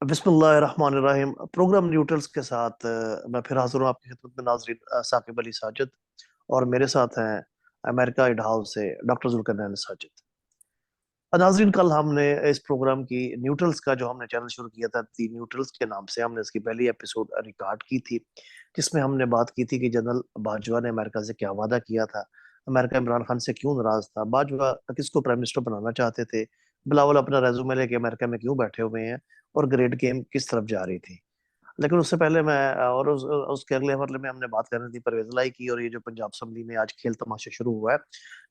बिस्मिल्लाहिर्रहमानिर्रहीम। Programme neutrals के साथ मैं फिर हाजिर हूँ आपकी खिदमत में नाजरीन। साकिब अली साजिद और मेरे साथ हैं अमेरिका इडहाउ से डॉक्टर जुल्करनैन साजिद। नाजरीन, कल हमने इस प्रोग्राम की न्यूट्रल्स का जो हमने चैनल शुरू किया था दी न्यूट्रल्स के नाम से, हमने इसकी पहली एपिसोड रिकॉर्ड की थी, जिसमें हमने बात की थी कि जनरल बाजवा ने अमेरिका से क्या वादा किया था, अमेरिका इमरान खान से क्यों नाराज था, बाजवा किसको प्राइम मिनिस्टर बनाना चाहते थे, बिलावल अपना रेज्यूमे लेके अमेरिका में क्यों बैठे हुए हैं और ग्रेट गेम किस तरफ जा रही थी। लेकिन उससे पहले मैं और उसके अगले हवाले में हमने बात करनी थी परवेज लाई की, और ये जो पंजाब असम्बली में आज खेल तमाशा शुरू हुआ है।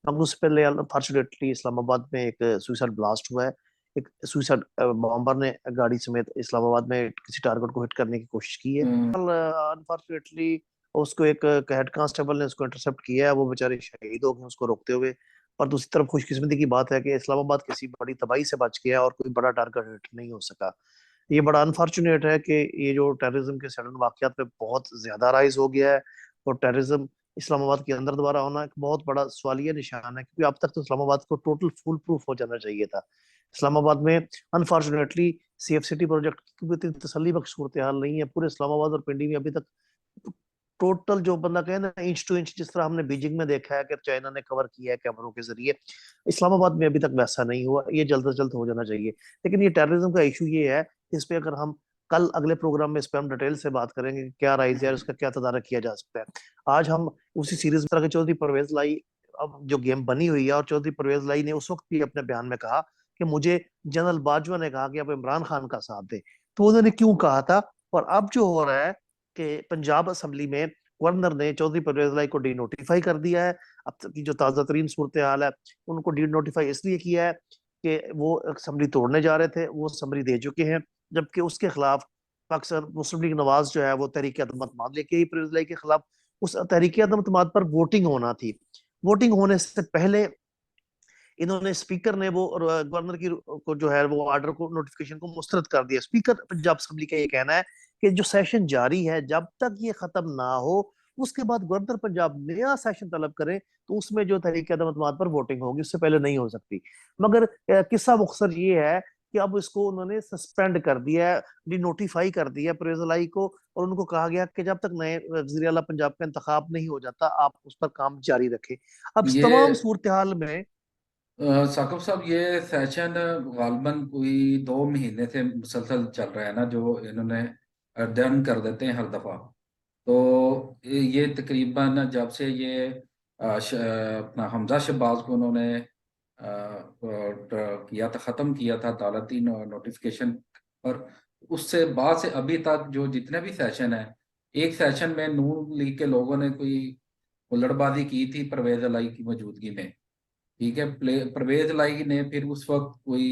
हम उससे पहले अनफॉर्चुनेटली इस्लामाबाद में एक सुइसाइड ब्लास्ट हुआ है। एक सुइसाइड बॉम्बर ने गाड़ी समेत इस्लामाबाद में किसी टारगेट को हिट करने की कोशिश की है। हम्म। अनफॉर्चुनेटली उसको एक हेड कांस्टेबल ने उसको इंटरसेप्ट किया है, वो बेचारे शहीद हो गए उसको रोकते हुए। पर दूसरी तरफ खुशकिस्मती की बात है कि इस्लामाबाद किसी बड़ी तबाही से बच गया और कोई बड़ा टारगेट हिट नहीं हो सका। ये बड़ा अनफॉर्चुनेट है कि ये जो टेररिज्म के सडन वाकयात पे बहुत ज्यादा राइज हो गया है, और टेररिज्म इस्लामाबाद के अंदर दोबारा होना एक बहुत बड़ा सवालिया निशान है, क्योंकि अब तक तो इस्लामाबाद को टोटल फुल प्रूफ हो जाना चाहिए था। इस्लामाबाद में अनफॉर्चुनेटली सेफ सिटी प्रोजेक्ट की भी इतनी तसल्ली बख्श सूरत हाल नहीं है। पूरे इस्लामाबाद और पिंडी में अभी तक टोटल जो बंदा कहे ना, इंच टू इंच, जिस तरह हमने बीजिंग में देखा है कि चाइना ने कवर किया है कैमरों के जरिए, इस्लामाबाद में अभी तक वैसा नहीं हुआ। ये जल्द से जल्द हो जाना चाहिए। लेकिन ये टेररिज्म का इशू ये है, इस पे अगर हम कल अगले प्रोग्राम में इस पे हम डिटेल से बात करेंगे कि क्या राइज है और इसका क्या तदारक किया जा सकता है। आज हम उसी सीरीज में तरह के चौधरी परवेज लाई अब जो गेम बनी हुई है, और चौधरी परवेज लाई ने उस वक्त भी अपने बयान में कहा कि मुझे जनरल बाजवा ने कहा कि आप इमरान खान का साथ दे। तो उन्होंने क्यों कहा था? और अब जो हो रहा है कि पंजाब असम्बली में गवर्नर ने चौधरी परवेज लाई को डी नोटिफाई कर दिया है। अब तक की जो ताजा तरीन सूरत हाल है, उनको डी नोटिफाई इसलिए किया है कि वो असम्बली तोड़ने जा रहे थे, वो असम्बली दे चुके हैं। जबकि उसके खिलाफ अक्सर मुस्लिम लीग नवाज जो है वो तहरीक अदम अतमाद लेके ही परवेज लाई के खिलाफ, उस तहरीक अदम अतमाद पर वोटिंग होना थी। वोटिंग होने से पहले इन्होंने स्पीकर ने वो गवर्नर की को जो है वो ऑर्डर को नोटिफिकेशन को मुस्तरद कर दिया। स्पीकर पंजाब असेंबली का ये कहना है कि जो सेशन जारी है जब तक ये खत्म ना हो, उसके बाद गवर्नर पंजाब नया सेशन तलब करे तो उसमें जो तहरीक अदम अतमाद पर वोटिंग होगी, उससे पहले नहीं हो सकती। मगर किस्सा मुख्तसर ये है कि अब इसको उन्होंने सस्पेंड कर दिया है, डी नोटिफाई कर दिया परवेज लाई को, और उनको कहा गया कि जब तक नए वजीर आला पंजाब का इंतखाब नहीं हो जाता आप उस पर काम जारी रखें। अब इस ये तमाम सूरत हाल में साकिब साहब, ये सेशन गालबन कोई 2 महीने से मुसलसल चल रहा है ना, जो इन्होंने डन कर देते हैं हर दफा। तो ये तकरीबन जब से ये अपना हमजा शहबाज को उन्होंने किया था, ख़त्म किया था अदालती नोटिफिकेशन पर, उससे बाद से अभी तक जो जितने भी सेशन है, एक सेशन में नून लीग के लोगों ने कोई हुल्लड़बाजी की थी परवेज अलाई की मौजूदगी में। ठीक है, परवेज लाई ने फिर उस वक्त कोई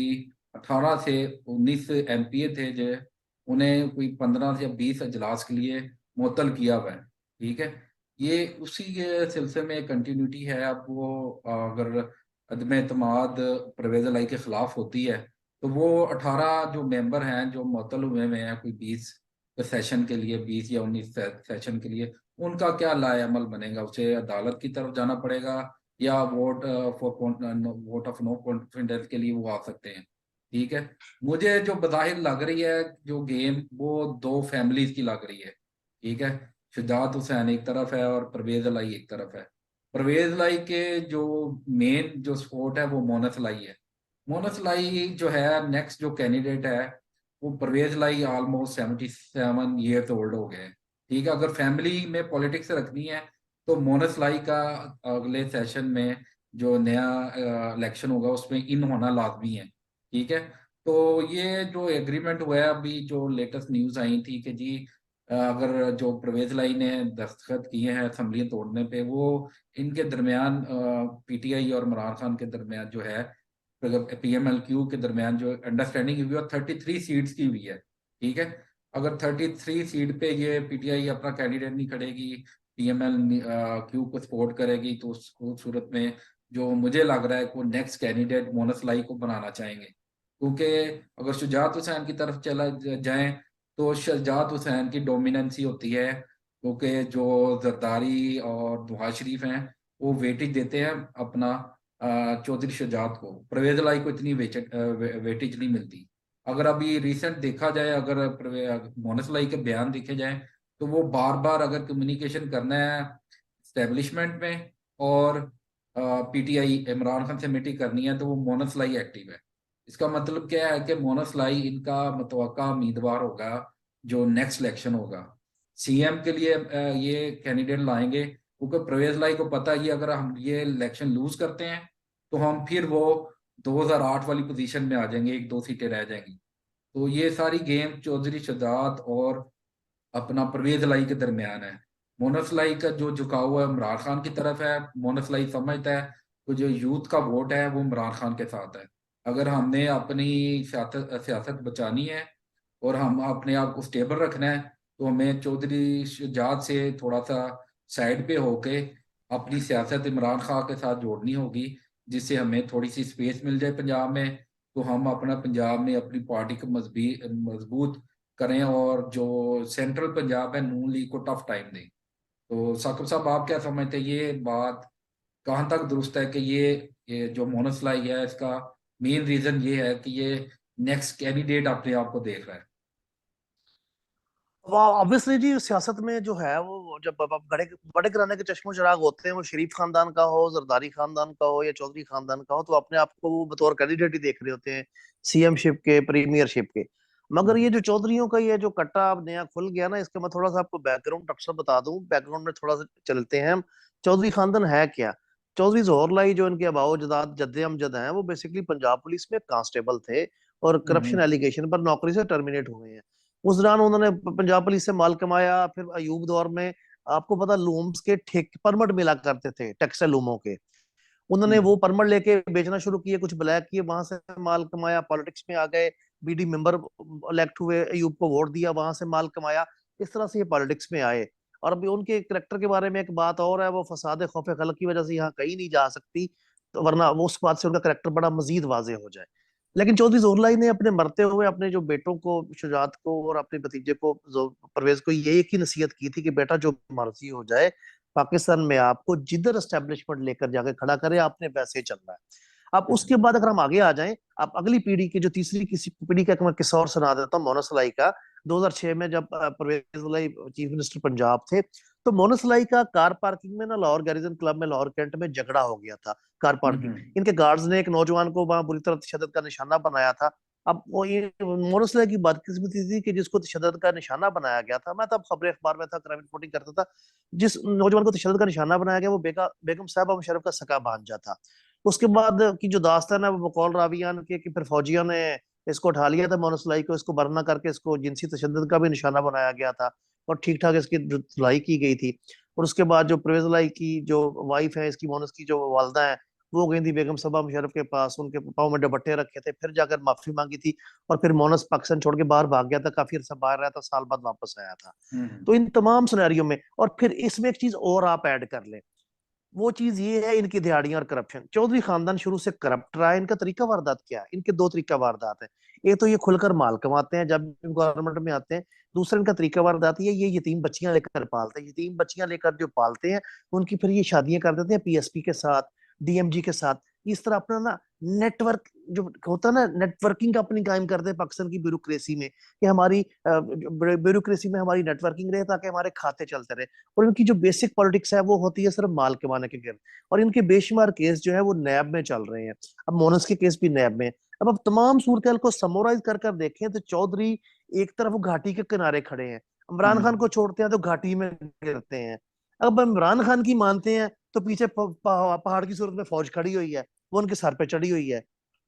18 से 19 एमपीए थे जो उन्हें कोई 15 या 20 अजलास के लिए मुअत्तल किया हुआ है। ठीक है, ये उसी के सिलसिले में कंटिन्यूटी है। अब वो अगर अदम एतमाद परवेज लाई के खिलाफ होती है, तो वो 18 जो मेंबर हैं जो मुअत्तल हुए हुए हैं कोई 20 सेशन के लिए, 20 या 19 सेशन के लिए, उनका क्या लाए अमल बनेगा? उसे अदालत की तरफ जाना पड़ेगा या वोट ऑफ नो कॉन्फिडेंस के लिए वो आ सकते हैं। ठीक है, मुझे जो बज़ाहिर लग रही है जो गेम, वो दो फैमिलीज की लग रही है। ठीक है, शुजात हुसैन एक तरफ है और परवेज लाई एक तरफ है। परवेज लाई के जो मेन जो सपोर्ट है वो मोनस लाई है। मोनस लाई जो है नेक्स्ट जो कैंडिडेट है, वो परवेज लाई ऑलमोस्ट 77 ईयर्स ओल्ड हो गए हैं। ठीक है, अगर फैमिली में पॉलिटिक्स रखनी है तो मोनस लाई का अगले सेशन में जो नया इलेक्शन होगा उसमें इन होना लाजमी है। ठीक है, तो ये जो एग्रीमेंट हुआ है, अभी जो लेटेस्ट न्यूज आई थी कि जी अगर जो परवेज लाई ने दस्तखत किए हैं असम्बली तोड़ने पे, वो इनके दरमियान पीटीआई और इमरान खान के दरमियान जो है, पीएमएलक्यू के दरमियान जो अंडरस्टैंडिंग हुई है वो 33 सीट्स की हुई है। ठीक है, अगर 33 सीट पे ये पीटीआई अपना कैंडिडेट नहीं खड़ेगी, पीएमएल क्यू को सपोर्ट करेगी, तो उस सूरत में जो मुझे लग रहा है कि वो नेक्स्ट कैंडिडेट मोनस लाई को बनाना चाहेंगे। क्योंकि अगर शुजात हुसैन की तरफ चला जाएं तो शुजात हुसैन की डोमिनेंसी होती है, क्योंकि जो जरदारी और नवाज शरीफ हैं वो वेटेज देते हैं अपना चौधरी शुजात को। परवेज लाई को इतनी वेटेज नहीं मिलती। अगर अभी रिसेंट देखा जाए, अगर मोनस लाई के बयान देखे जाए, तो वो बार बार अगर कम्युनिकेशन करना है स्टेब्लिशमेंट में और पीटीआई इमरान खान से मीटिंग करनी है, तो वो मोनस लाई एक्टिव है। इसका मतलब क्या है कि मोनस लाई इनका मुतवक्का उम्मीदवार होगा जो नेक्स्ट इलेक्शन होगा। सीएम के लिए ये कैंडिडेट लाएंगे क्योंकि परवेज लाई को पता है ये अगर हम ये इलेक्शन लूज करते हैं तो हम फिर वो 2008 वाली पोजीशन में आ जाएंगे, एक दो सीटें रह जाएंगी। तो ये सारी गेम चौधरी शुजात और अपना परवेज लाई के दरमियान है। मोनस लाई का जो झुकाव है इमरान खान की तरफ है। मोनस लाई समझता है तो जो यूथ का वोट है वो इमरान खान के साथ है। अगर हमने अपनी सियासत सियासत बचानी है और हम अपने आप को स्टेबल रखना है, तो हमें चौधरी शुजात से थोड़ा सा साइड पे होके अपनी सियासत इमरान खान के साथ जोड़नी होगी, जिससे हमें थोड़ी सी स्पेस मिल जाए पंजाब में, तो हम अपना पंजाब में अपनी पार्टी को मजबूत करें और जो सेंट्रल पंजाब है नून लीग को टफ टाइम दें। तो साकिब साहब, आप क्या समझते हैं, ये बात कहाँ तक दुरुस्त है कि ये जो मोनस लाई है इसका मेन रीजन ये है कि ये नेक्स्ट कैंडिडेट अपने आप को देख रहा है? वाह, ऑब्वियसली जी सियासत में जो है वो जब अब बड़े बड़े घराने के चश्मो चिराग होते हैं, वो शरीफ खानदान का हो, जरदारी खानदान का हो या चौधरी खानदान का हो, तो अपने आप को वो बतौर कैंडिडेट ही देख रहे होते हैं सीएमशिप के, प्रीमियरशिप के। मगर ये जो चौधरियों का ये जो कट्टा अब नया खुल गया ना, इसका मैं थोड़ा सा आपको बैकग्राउंड अक्सर बता दूं, बैकग्राउंड में थोड़ा सा चलते हैं हम। चौधरी खानदान है क्या? चौधरी जोहर लाई जो इनके अबाओ जदाद जद्दे अमजद हैं, वो बेसिकली पंजाब पुलिस में कांस्टेबल थे और करप्शन हम्म। एलिगेशन पर नौकरी से टर्मिनेट हुए हैं। उस दौरान उन्होंने पंजाब पुलिस से माल कमाया। फिर अयूब दौर में आपको पता लूम्स के ठेके परमिट मिला करते थे, टेक्सटाइल लूमों के। उन्होंने वो हम्म। परमिट लेके बेचना शुरू किए, कुछ ब्लैक किए, वहां से माल कमाया, पॉलिटिक्स में आ गए, बीडी मेंबर इलेक्ट हुए, अयूब को वोट दिया, वहां से माल कमाया। इस तरह से ये पॉलिटिक्स में आए। और अभी उनके करेक्टर के बारे में एक बात और है, वो फसाद खौफ खलक की वजह से यहाँ कहीं नहीं जा सकती, तो वरना वो उस बात से उनका करेक्टर बड़ा मजीद वाजे हो जाए। लेकिन चौधरी जोहरलाई ने अपने मरते हुए अपने जो बेटों को, शुजात को और अपने भतीजे को, परवेज को, ये एक ही नसीहत की थी कि बेटा जो मर्जी हो जाए, पाकिस्तान में आपको जिधर एस्टेब्लिशमेंट लेकर जाके खड़ा करे, आपने वैसे चलना है। अब उसके बाद अगर हम आगे आ जाएं, आप अगली पीढ़ी की जो तीसरी किसी पीढ़ी का मैं किस्सा और सुना देता हूँ, मोनस लाई का। 2006 में जब परवेज लाई चीफ मिनिस्टर पंजाब थे, तो मोनस लाई का कार पार्किंग में ना लाहौर गैरिजन क्लब में लाहौर कैंट में झगड़ा हो गया था। कार पार्किंग, हम्म। इनके गार्ड्स ने एक नौजवान को वहां बुरी तरह तशद्दुद का निशाना बनाया था। अब वो ये मोनस लाई की बदकिस्मती थी कि जिसको तशद्दुद का निशाना बनाया गया था, मैं तब खबर अखबार में था, क्राइम रिपोर्टिंग करता था, जिस नौजवान को तशद्दुद का निशाना बनाया गया वो बेगम साहबा मुशर्रफ का सगा भांजा था। उसके बाद की जो दास्तान है वो बकौल रावियान के कि फिर फौजियों ने इसको उठा लिया था, मोनस लाई को, इसको बरना करके इसको जिनसी तशद्दुद का भी निशाना बनाया गया था और ठीक ठाक इसकी धुलाई की गई थी। और उसके बाद जो परवेज लाई की जो वाइफ है, इसकी मोनस की जो वालदा है, वो गई थी बेगम सबा मुशर्रफ के पास, उनके पाँव में दुपट्टे रखे थे, फिर जाकर माफी मांगी थी। और फिर मोनस पाकिस्तान छोड़ के बाहर भाग गया था, काफी अरसा बाहर रहा था, साल बाद वापस आया था। हम्म। तो इन तमाम सिनेरियो में, और फिर इसमें एक चीज और आप ऐड कर लें, वो चीज ये है इनकी दिहाड़ियां और करप्शन। चौधरी खानदान शुरू से करप्ट रहा है। इनका तरीका वारदात क्या है? इनके दो तरीका वारदात है। एक तो ये खुलकर माल कमाते हैं जब गवर्नमेंट में आते हैं। दूसरा इनका तरीका वारदात ये यतीम बच्चियां लेकर पालते हैं। यतीम बच्चियां लेकर जो पालते हैं, उनकी फिर ये शादियां कर देते हैं पीएसपी के साथ, डीएमजी के साथ। इस तरह अपना ना नेटवर्क जो होता है ना, नेटवर्किंग अपनी कायम करते हैं पाकिस्तान की ब्यूरोक्रेसी में, कि हमारी ब्यूरोक्रेसी में हमारी नेटवर्किंग रहे ताकि हमारे खाते चलते रहे। और इनकी जो बेसिक पॉलिटिक्स है वो होती है सिर्फ माल कमाने के गिर्द। और इनके बेशुमार केस जो है वो नैब में चल रहे हैं। अब मोनस के केस भी नैब में है। अब तमाम सूरत को समोराइज कर कर देखें तो चौधरी एक तरफ वो घाटी के किनारे खड़े हैं, इमरान खान को हम्म। छोड़ते हैं तो घाटी में गिरते हैं। अब इमरान खान की मानते हैं तो पीछे पहाड़ की सूरत में फौज खड़ी हुई है, वो उनके सर पे चढ़ी हुई है।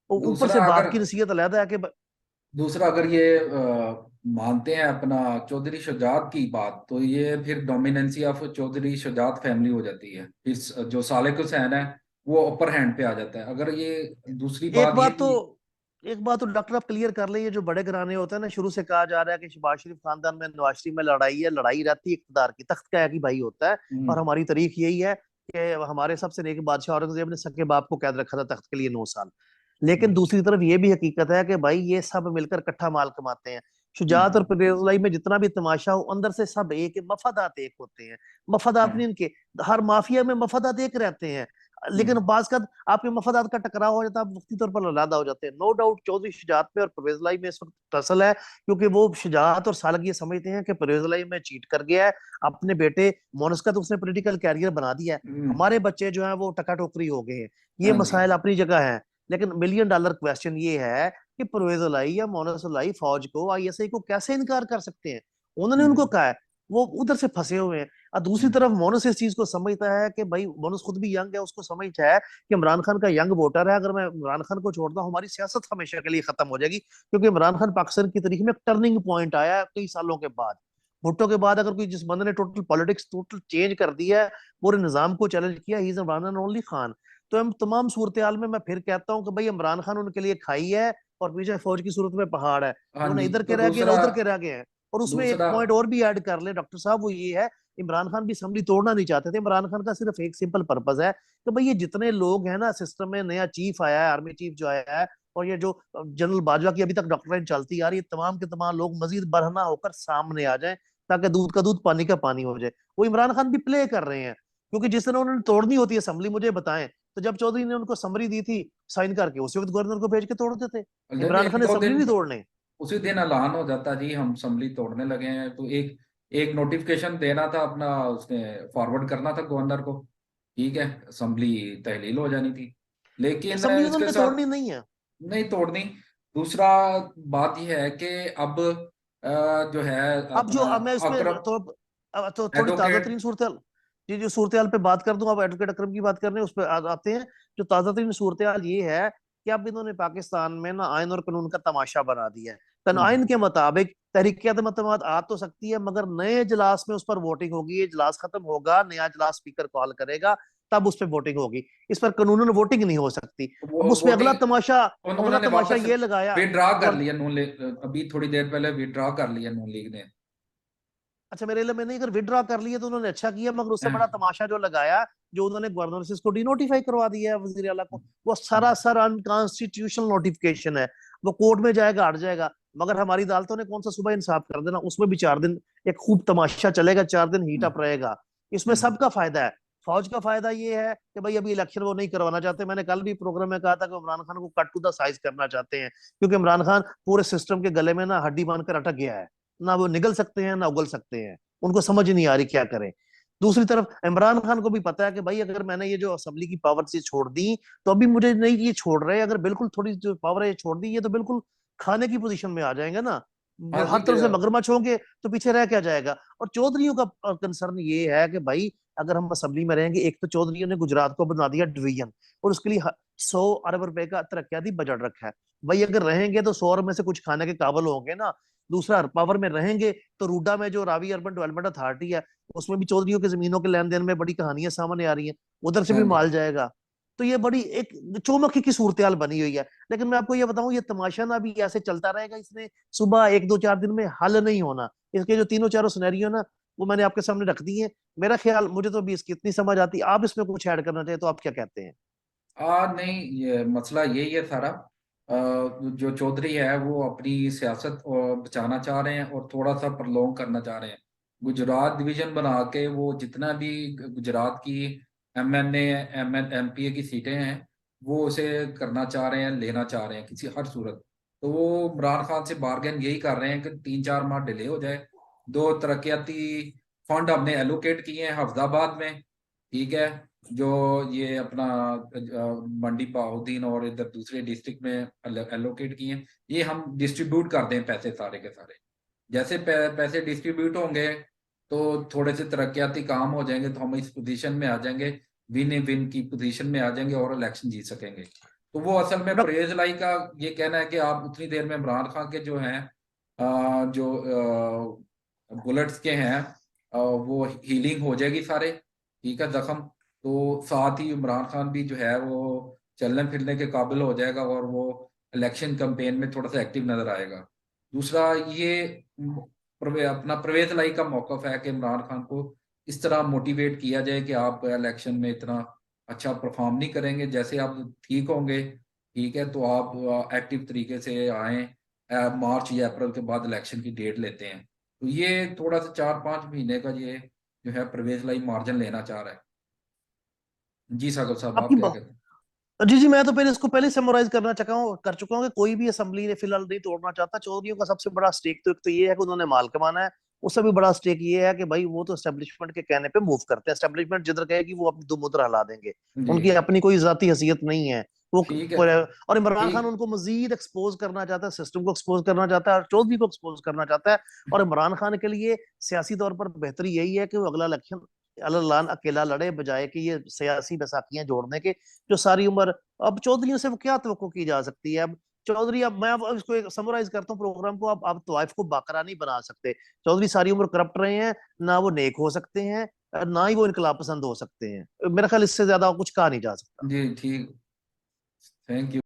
और ऊपर दूसरा से अगर बाप की नसीहत अलहदा है कि दूसरा अगर ये मानते हैं अपना चौधरी शुजात की बात, तो ये फिर dominancy of Chaudhry Shujaat family हो जाती है। इस जो सालेक हुसैन है वो अपर हैंड पे आ जाता है। अगर ये दूसरी एक बात ये बात तो भी। एक बात तो डॉक्टर आप क्लियर कर ले, ये जो बड़े घराने होते हैं ना, शुरू से कहा जा रहा है कि शहबाज शरीफ खानदान में नवाज शरीफ में लड़ाई है, लड़ाई रहती है इख्तिदार की, तख्त का एक ही भाई होता है। और हम्म। हमारी तारीख यही है कि हमारे सबसे नेक बादशाह औरंगजेब ने सके बाप को कैद रखा था तख्त के लिए 9 साल। लेकिन हम्म। दूसरी तरफ ये भी हकीकत है कि भाई ये सब मिलकर इकट्ठा माल कमाते हैं। शुजात और हम्म। परवेज़ में जितना भी तमाशा हो, अंदर से सब एक है, मफादात एक होते हैं। मफादात हाँ। नहीं इनके, हर माफिया में मफादात एक रहते हैं। लेकिन बाज का आपके मफादात का टकराव हो जाता है, आप वक्ती तौर पर अलहदा हो जाते हैं। नो डाउट चौधरी शुजात में और परवेज लाई में इस वक्त टसल है, क्योंकि वो शुजात और सालक ये समझते हैं कि परवेज लाई में चीट कर गया है अपने बेटे मोनस का, तो उसने पॉलिटिकल कैरियर बना दिया है। हमारे बच्चे जो हैं वो टका टोकरी हो गए हैं। ये हाँ जी। मसाइल अपनी जगह है, लेकिन मिलियन डॉलर क्वेश्चन ये है कि परवेज लाई या मोनस लाई फौज को, आईएसआई को कैसे इनकार कर सकते हैं? उन्होंने उनको हम्म कहा है, वो उधर से फंसे हुए हैं। और दूसरी हम्म तरफ मोनस इस चीज को समझता है कि भाई मोनस खुद भी यंग है, उसको समझता है कि इमरान खान का यंग वोटर है, अगर मैं इमरान खान को छोड़ता हूँ हमारी सियासत हमेशा के लिए खत्म हो जाएगी। क्योंकि इमरान खान पाकिस्तान की तारीख में एक टर्निंग पॉइंट आया है कई सालों के बाद। भुट्टो के बाद अगर कोई जिस बंदे ने टोटल पॉलिटिक्स टोटल चेंज कर दिया है, पूरे निजाम को चैलेंज किया, he is Imran and only Khan. तो हम तमाम सूरत हाल में मैं फिर कहता हूँ कि भाई इमरान खान उनके लिए खाई है और पीछे फौज की सूरत में पहाड़ है। हाँ वो ना जी। इधर के तो रह गए ना दूसरा उधर के रह गए हैं। और उसमें एक दूसरा पॉइंट और भी ऐड कर ले डॉक्टर साहब, वो ये है, इमरान खान भी असम्बली तोड़ना नहीं चाहते थे। इमरान खान का सिर्फ एक सिंपल पर्पज है कि भाई ये जितने लोग हैं ना सिस्टम में, नया चीफ आया है, आर्मी चीफ जो आया है, और ये जो जनरल बाजवा की अभी तक डॉक्ट्राइन चलती आ रही है, तमाम के तमाम लोग मजीद बरहना होकर सामने आ जाएं, ताकि दूध का दूध पानी का पानी हो जाए। वो इमरान खान भी प्ले कर रहे हैं, क्योंकि जिस दिन उन्होंने तोड़नी होती है असम्बली, मुझे बताएं, तो जब चौधरी ने उनको समरी दी थी साइन करके, उसी वक्त गवर्नर को भेज के तोड़ देते। इमरान एक खान ने दो असम्बली दिन नहीं तोड़ने। उसी दिन ऐलान हो जाता जी हम असेंबली तोड़ने लगे हैं, तो एक एक नोटिफिकेशन देना था अपना, उसने फॉरवर्ड करना था गवर्नर को, ठीक है, असेंबली तहलील हो जानी थी। लेकिन असम्बली इसके उन्होंने साथ तोड़नी नहीं है। नहीं तोड़नी। दूसरा बात यह है कि अब जो है अब जो अपना अब मैं इसमें अकरम तो, अब तो थोड़ी ताजा एडवोकेट। तरीन सूरत हाल, जी जो सूरत हाल पे बात कर दूं, अब एडवोकेट अकरम की बात कर रहे हैं उस पर आते हैं। जो ताजा तरीन सूरत हाल ये है कि अब इन्होंने पाकिस्तान में ना आइन और कानून का तमाशा बना दिया है। तन आइन के मुताबिक तहरीकियात मतमाद आ तो सकती है, मगर नए इजलास में उस पर वोटिंग होगी। ये इजलास खत्म होगा, नया इजलास स्पीकर कॉल करेगा, तब उस पर वोटिंग होगी। इस पर कानूनन वोटिंग नहीं हो सकती। वो अब उसमें अगला वोटिंग तमाशा, अगला उन्होंने तमाशा वापस ये लगाया। विड्रॉ कर लिया नून लीग, अभी थोड़ी देर पहले विड्रॉ कर लिया नून लीग ने। अच्छा, मेरे लिए मैंने अगर विड्रॉ कर लिए तो उन्होंने अच्छा किया, मगर उससे हाँ, बड़ा तमाशा जो लगाया, जो उन्होंने गवर्नर से इसको डिनोटिफाई करवा दिया है वजीर आला को, वो सरासर अनकॉन्स्टिट्यूशनल नोटिफिकेशन है। वो कोर्ट में जाएगा, हट जाएगा। मगर हमारी अदालतों ने कौन सा सुबह इंसाफ कर देना, उसमें भी 4 दिन एक खूब तमाशा चलेगा, 4 दिन हीट अप रहेगा। इसमें सबका फायदा है। फौज का फायदा ये है कि भाई अभी इलेक्शन वो नहीं करवाना चाहते। मैंने कल भी प्रोग्राम में कहा था कि इमरान खान को कट टू द साइज करना चाहते हैं, क्योंकि इमरान खान पूरे सिस्टम के गले में ना हड्डी बांधकर अटक गया है। ना वो निगल सकते हैं ना उगल सकते हैं। उनको समझ नहीं आ रही क्या करें। दूसरी तरफ इमरान खान को भी पता है कि भाई अगर मैंने ये जो असेंबली की पावर से छोड़ दी, तो अभी मुझे नहीं ये छोड़ रहे, अगर बिल्कुल थोड़ी जो पावर है ये छोड़ दी, ये तो बिल्कुल खाने की पोजीशन में आ जाएंगे ना। हाँ जी। हर तरफ से मगरमच्छ होंगे, तो पीछे रह क्या जाएगा। और चौधरियों का कंसर्न ये है कि भाई अगर हम असेंबली में रहेंगे, एक तो चौधरियों ने गुजरात को बना दिया डिवीजन, और उसके लिए 100 अरब रुपए का तरक्याती बजट रखा है। भाई अगर रहेंगे तो 100 में से कुछ खाने के काबिल होंगे ना। दूसरा, पावर में रहेंगे तो रूडा में जो रावी अर्बन डेवलपमेंट अथॉरिटी है, उसमें भी चौधरियों की जमीनों के लेन देन में बड़ी कहानियां सामने आ रही हैं। उधर से हाँ भी जी। माल जाएगा। तो ये बड़ी एक चौमुखी की सूरत हाल बनी हुई है। लेकिन मैं आपको ये बताऊं, ये तमाशा ना भी ऐसे चलता रहेगा, इसने सुबह 1 2 4 दिन में हल नहीं होना। इसके जो तीनों चारों सिनेरियो ना, वो मैंने आपके सामने रख दी है। मेरा ख्याल, मुझे तो अभी इसकी इतनी समझ आती, आप इसमें कुछ ऐड करना चाहे तो आप क्या कहते हैं? नहीं, ये मसला यही है सारा। जो चौधरी है वो अपनी सियासत बचाना चाह रहे हैं और थोड़ा सा प्रलोंग करना चाह रहे हैं। गुजरात डिवीजन बना के वो जितना भी गुजरात की एमएनए एमपीए की सीटें हैं वो उसे करना चाह रहे हैं, लेना चाह रहे हैं किसी हर सूरत। तो वो इमरान खान से बार्गेन यही कर रहे हैं कि 3 4 माह डिले हो जाए। 2 तरक्याती फंड हमने एलोकेट किए हैं हफ्ताबाद में, ठीक है, जो ये अपना मंडी बहाउद्दीन और इधर दूसरे डिस्ट्रिक्ट में एलोकेट किए हैं, ये हम डिस्ट्रीब्यूट कर दें पैसे सारे के सारे। जैसे पैसे डिस्ट्रीब्यूट होंगे तो थोड़े से तरक्याती काम हो जाएंगे, तो हम इस पोजीशन में आ जाएंगे, विन विन की पोजीशन में आ जाएंगे और इलेक्शन जीत सकेंगे। तो वो असल में डॉक्टर परहेज लाई का ये कहना है कि आप उतनी देर में इमरान खान के जो हैं जो बुलेट्स के हैं वो हीलिंग हो जाएगी सारे, ठीक है, जख्म। तो साथ ही इमरान खान भी जो है वो चलने फिरने के काबिल हो जाएगा और वो इलेक्शन कैंपेन में थोड़ा सा एक्टिव नजर आएगा। दूसरा ये अपना परवेज लाई का मौकफ है कि इमरान खान को इस तरह मोटिवेट किया जाए कि आप इलेक्शन में इतना अच्छा परफॉर्म नहीं करेंगे, जैसे आप ठीक होंगे, ठीक है, तो आप एक्टिव तरीके से आए। मार्च या अप्रैल के बाद इलेक्शन की डेट लेते हैं। तो ये थोड़ा सा 4 5 महीने का ये जो है परवेज लाई मार्जिन लेना चाह रहा है। जी सागब साहब, आप आपकी क्या कहते हैं? जी जी, मैं तो पहले इसको पहले समराइज कर चुका हूँ कि कोई भी असेंबली ने फिलहाल नहीं तोड़ना चाहता। चौधरीयों का सबसे बड़ा स्टेक तो एक तो ये है कि उन्होंने माल कमाना है। उससे भी बड़ा स्टेक ये है कि भाई वो तो एस्टेब्लिशमेंट के कहने पे मूव करते हैं। एस्टेब्लिशमेंट जिधर कहेगी वो अपनी दुमुद्रा हिला देंगे। जी उनकी अपनी कोई जाती हैसियत नहीं है वो। ठीक है। और इमरान खान ठीक। उनको मजीद एक्सपोज करना चाहता है, सिस्टम को एक्सपोज करना चाहता है और चौधरी को एक्सपोज करना चाहता है। और इमरान खान के लिए सियासी तौर पर बेहतरी यही है कि वो अगला इलेक्शन अल्लाह अकेला लड़े, बजाय कि ये सियासी बैसाखियां जोड़ने के जो सारी उम्र। अब चौधरियों से वो क्या तवक्को की जा सकती है? अब चौधरी, अब मैं अब इसको एक समराइज करता हूँ प्रोग्राम को। अब तवाइफ को बाकरा नहीं बना सकते। चौधरी सारी उम्र करप्ट रहे हैं, ना वो नेक हो सकते हैं, ना ही वो इनकलाब पसंद हो सकते हैं। मेरा ख्याल इससे ज्यादा कुछ कहा नहीं जा सकता। जी ठीक। Thank you.